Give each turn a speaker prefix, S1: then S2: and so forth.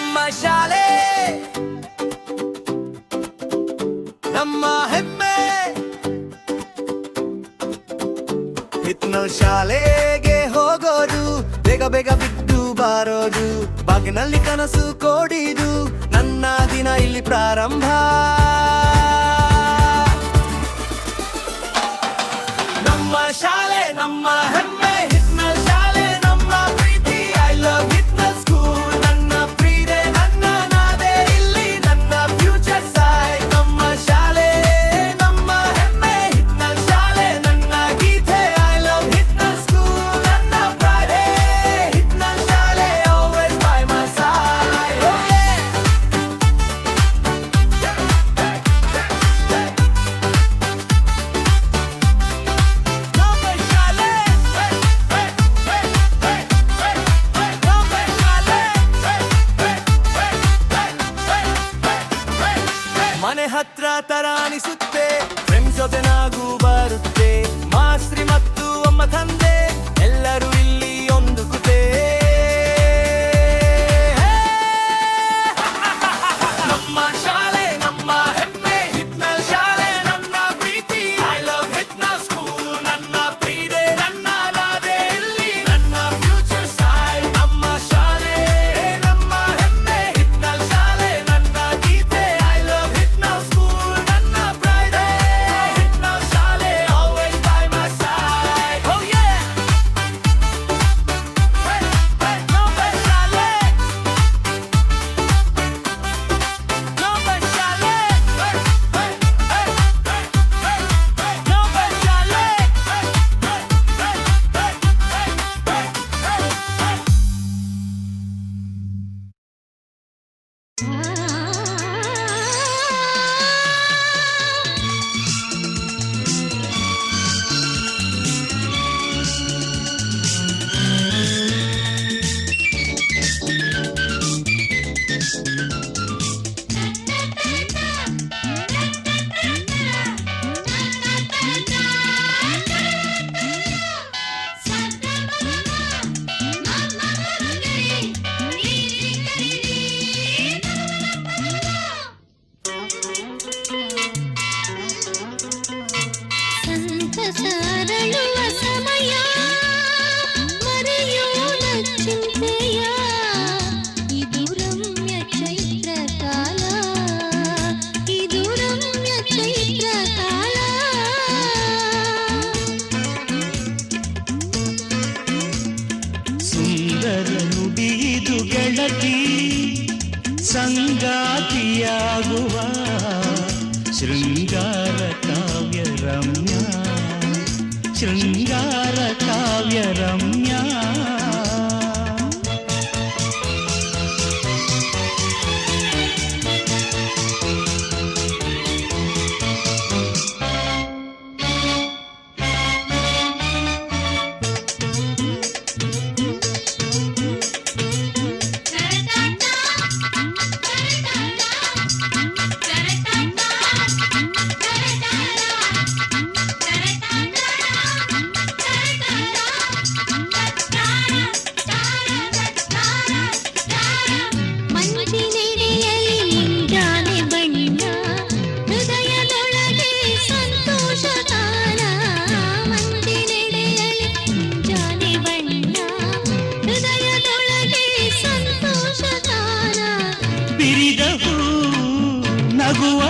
S1: ನಮ್ಮ ಶಾಲೆ ನಮ್ಮ ಹೆಮ್ಮೆ. ಹಿತ್ನೋ ಶಾಲೆಗೆ ಹೋಗೋದು, ಬೇಗ ಬೇಗ ಬಿಟ್ಟು ಬಾರೋದು, ಬಾಗಿನಲ್ಲಿ ಕನಸು ಕೋಡಿದು, ನನ್ನ ದಿನ ಇಲ್ಲಿ ಪ್ರಾರಂಭ. ನಮ್ಮ ಶಾಲೆ ನಮ್ಮ ಹೆಮ್ಮೆ, ಹಿತ್ನಲ್ ಶಾಲೆ ನಮ್ಮ ಪ್ರೀತಿ. I love Hithnal school. ನನ್ನ ಪ್ರೀತಿ ನನ್ನ ನಾದೆ ಇಲ್ಲಿ, ನನ್ನ ಫ್ಯೂಚರ್ ಸೈಡ್. ನಮ್ಮ ಶಾಲೆ ನಮ್ಮ ಹೆಮ್ಮೆ, ಹಿತ್ನಲ್ ಶಾಲೆ ನನ್ನ ಗೀತೆ. ಐ ಲವ್ ಹಿತ್ನಲ್ ಸ್ಕೂಲ್, ನನ್ನ ಪ್ರೈಡ್. ಹಿತ್ನಲ್ ಶಾಲೆ always by my side. Oh yeah. ಮನೆ ಹತ್ರ ತರ ಅನಿಸುತ್ತೆ, ಫ್ರೆಂಡ್ಸ್ ಜೊತೆ ನಾಗೂ ಬರುತ್ತೆ. ಮಾಸ್ತ್ರಿ ಮತ್ತು ಅಮ್ಮ ತಂದೆ ಎಲ್ಲರೂ ಇಲ್ಲಿ ಒಂದು ಕುತೆ. ನಮ್ಮ ಶಾಲೆ ನಮ್ಮ ಹೆಮ್ಮೆ, ಹಿತ್ನಲ್ ಶಾಲೆ ನನ್ನ ಪ್ರೀತಿ. I love Hithnal school. ನನ್ನ ಪ್ರೀತಿ ನನ್ನ ನಾದೆ ಇಲ್ಲಿ, ನನ್ನ ಫ್ಯೂಚರ್ ಸೈಡ್. ನಮ್ಮ ಶಾಲೆ ನಮ್ಮ ಹೆಮ್ಮೆ, ಹಿತ್ನಲ್ ಶಾಲೆ ನನ್ನ ಗೀತೆ. ಐ ಲವ್ ಹಿತ್ನಲ್ ಸ್ಕೂಲ್, ನನ್ನ ಪ್ರೈಡ್. ಹಿತ್ನಲ್ ಶಾಲೆ always by my side. Oh yeah. ನಮ್ಮ ಶಾಲೆ
S2: ಸಂತಸರಳುವ ಸಮಯ, ಮರೆಯೋಣ ಚಿಂತೆಯ. ಇದು ರಮ್ಯ ಚೈತ್ರ ಕಾಲ, ಇದು ರಮ್ಯ ಚೈತ್ರ ಕಾಲ.
S3: ಸುಂದರ ನುಡಿಯಿದು ಗೆಳತಿ, ಸಂಗಾತಿಯಾಗುವ ಶೃಂಗಾರ ಕಾವ್ಯ ರಮ್ಯ, ಶೃಂಗಾರ ಕಾವ್ಯ ರಮ್ಯ.
S2: ಮಂಜಿನೆಡೆಯಲಿ ಮುಂಜಾನೆ ಬಣ್ಣ, ಹೃದಯದೊಳಗೆ ಸಂತೋಷ ಕಾಲ. ಮಂಜಿನೆಡೆಯಲಿ ಮುಂಜಾನೆ ಬಣ್ಣ, ಹೃದಯದೊಳಗೆ ಸಂತೋಷ ಕಾಲ.
S3: ಬಿರಿದ ಹೂ ನಗುವ